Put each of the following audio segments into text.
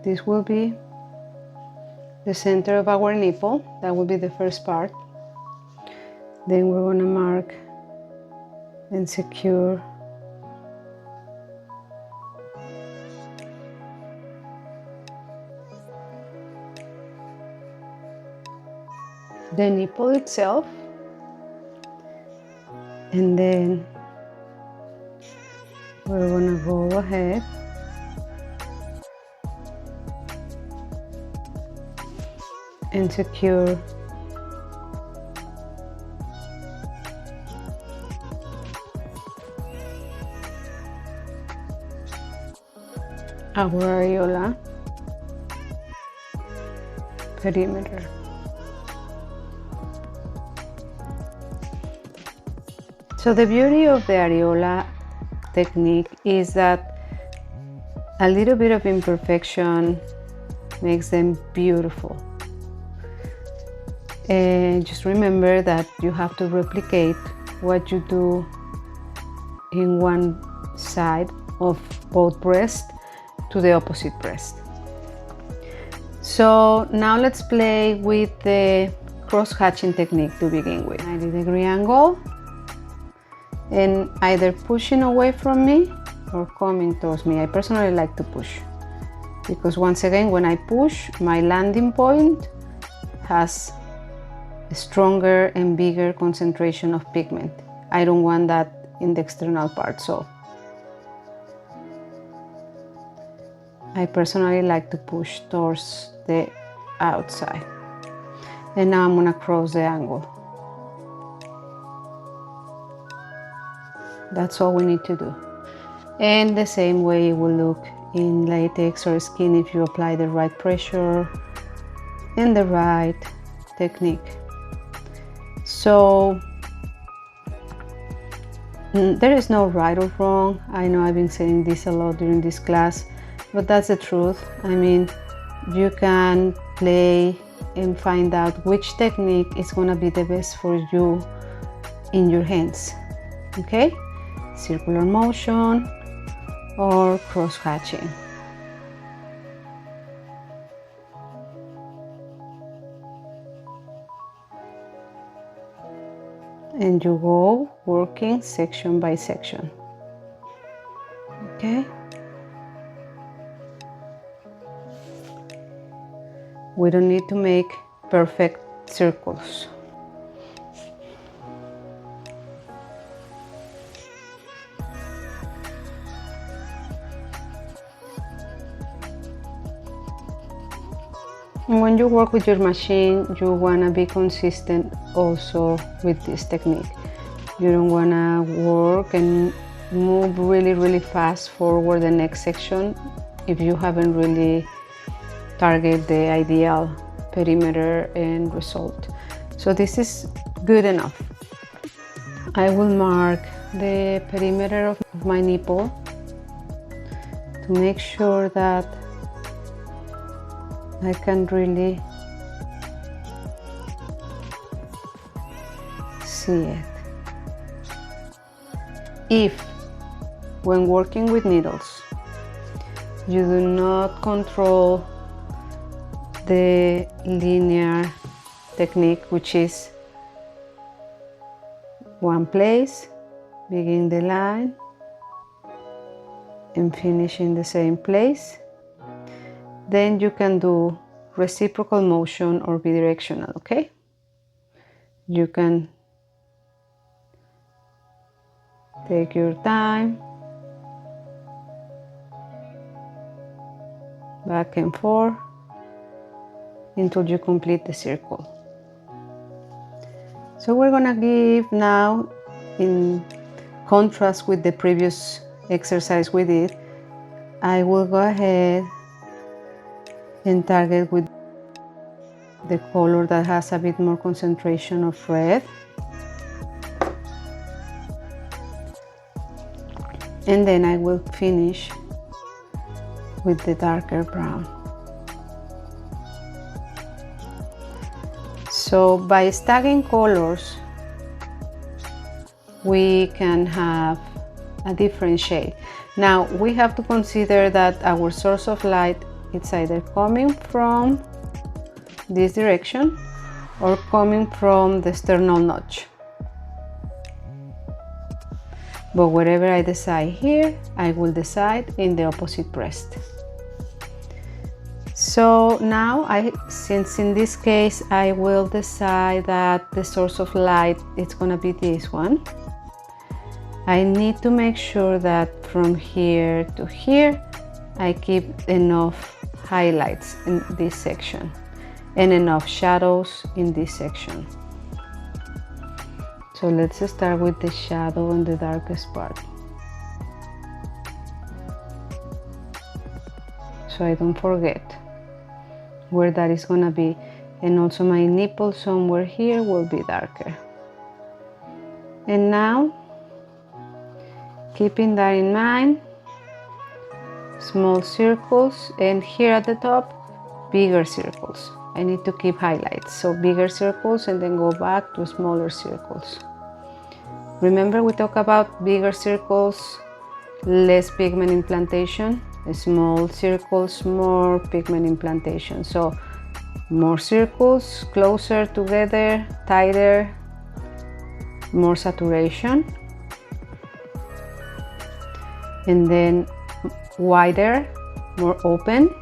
This will be the center of our nipple. That will be the first part. Then we're going to mark and secure the nipple itself, and then we're going to go ahead and secure our areola perimeter. So the beauty of the areola technique is that a little bit of imperfection makes them beautiful. And just remember that you have to replicate what you do in one side of both breasts to the opposite breast. So now let's play with the cross-hatching technique to begin with. 90-degree angle, and either pushing away from me or coming towards me. I personally like to push, because once again, when I push, my landing point has a stronger and bigger concentration of pigment. I don't want that in the external part, so I personally like to push towards the outside. And now I'm gonna cross the angle. That's all we need to do. And the same way it will look in latex or skin if you apply the right pressure and the right technique. So there is no right or wrong. I know I've been saying this a lot during this class, but that's the truth. I mean, you can play and find out which technique is going to be the best for you in your hands. Okay? Circular motion or cross hatching. And you go working section by section. Okay? We don't need to make perfect circles. And when you work with your machine, you want to be consistent also with this technique. You don't want to work and move really fast forward the next section if you haven't really targeted the ideal perimeter and result. So this is good enough. I will mark the perimeter of my nipple to make sure that I can really see it. If, when working with needles, you do not control the linear technique, which is one place, begin the line and finish in the same place, then you can do reciprocal motion or bidirectional, okay? You can take your time, back and forth, until you complete the circle. So we're gonna give now, in contrast with the previous exercise we did, I will go ahead and target with the color that has a bit more concentration of red. And then I will finish with the darker brown. So by stacking colors, we can have a different shade. Now we have to consider that our source of light, it's either coming from this direction or coming from the sternal notch. But whatever I decide here, I will decide in the opposite breast. So now, since in this case I will decide that the source of light is going to be this one, I need to make sure that from here to here I keep enough highlights in this section and enough shadows in this section. So let's start with the shadow on the darkest part, so I don't forget where that is gonna be. And also my nipple somewhere here will be darker. And now, keeping that in mind, small circles, and here at the top, bigger circles. I need to keep highlights, so bigger circles and then go back to smaller circles. Remember, we talk about bigger circles, less pigment implantation, small circles, more pigment implantation. So more circles, closer together, tighter, more saturation, and then wider, more open,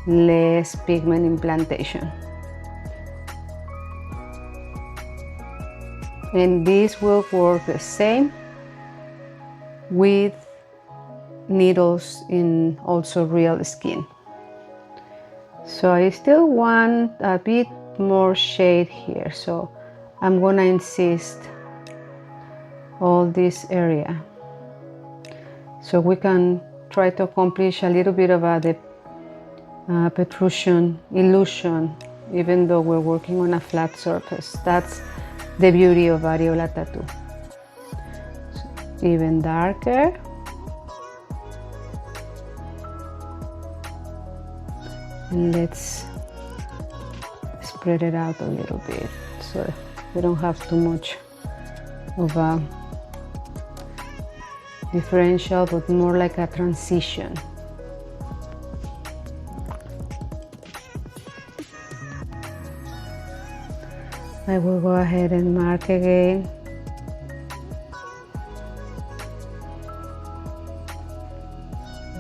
less pigment implantation. And this will work the same with needles in also real skin. So I still want a bit more shade here, so I'm gonna insist all this area so we can try to accomplish a little bit of the protrusion illusion, even though we're working on a flat surface. That's the beauty of areola tattoo. So even darker. And let's spread it out a little bit so we don't have too much of a differential, but more like a transition. I will go ahead and mark again.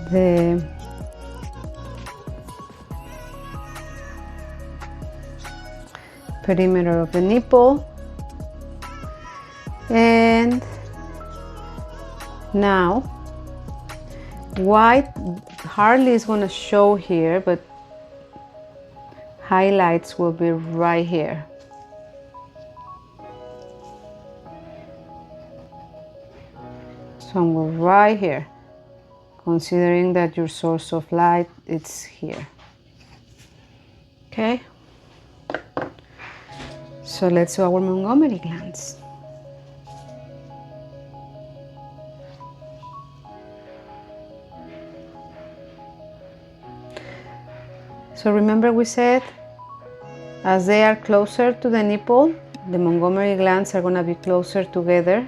The perimeter of the nipple, and now white hardly is going to show here, but highlights will be right here. Somewhere right here, considering that your source of light is here. Okay, so let's do our Montgomery glands. So remember, we said as they are closer to the nipple, the Montgomery glands are going to be closer together.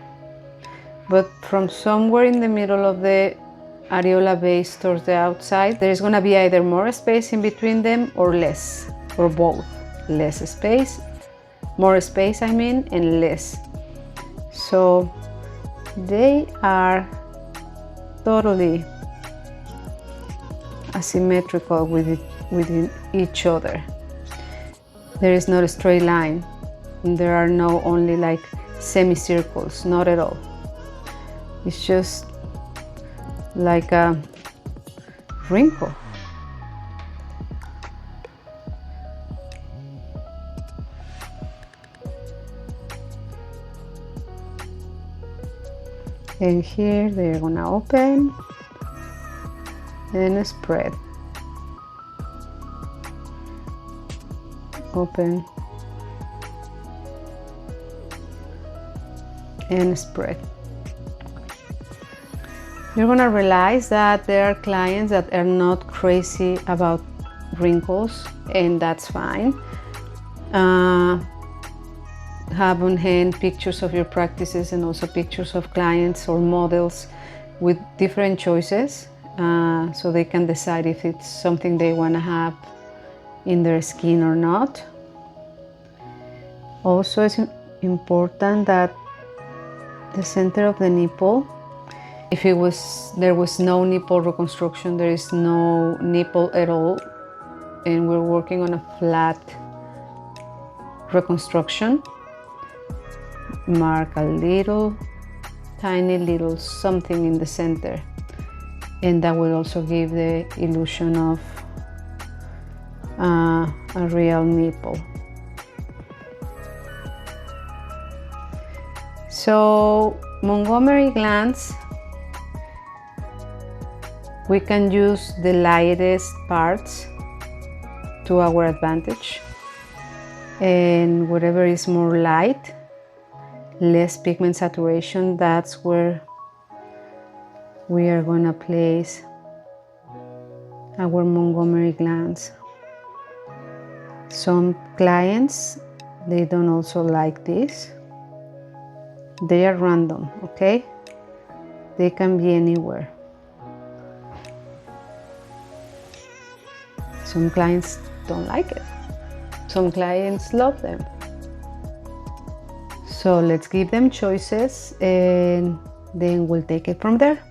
But from somewhere in the middle of the areola base towards the outside, there is going to be either more space in between them or less, or both. Less space, more space I mean, and less. So they are totally asymmetrical within each other. There is not a straight line, and there are no only like semicircles, not at all. It's just like a wrinkle. And here they're gonna open and spread. Open and spread. You're gonna realize that there are clients that are not crazy about wrinkles, and that's fine. have on hand pictures of your practices and also pictures of clients or models with different choices, so they can decide if it's something they want to have in their skin or not. Also, it's important that the center of the nipple, if there was no nipple reconstruction, there is no nipple at all, and we're working on a flat reconstruction, mark a little tiny little something in the center, and that will also give the illusion of a real nipple. So Montgomery glands, we can use the lightest parts to our advantage, and whatever is more light, less pigment saturation, that's where we are going to place our Montgomery glands. Some clients, they don't also like this. They are random, okay? They can be anywhere. Some clients don't like it. Some clients love them. So let's give them choices and then we'll take it from there.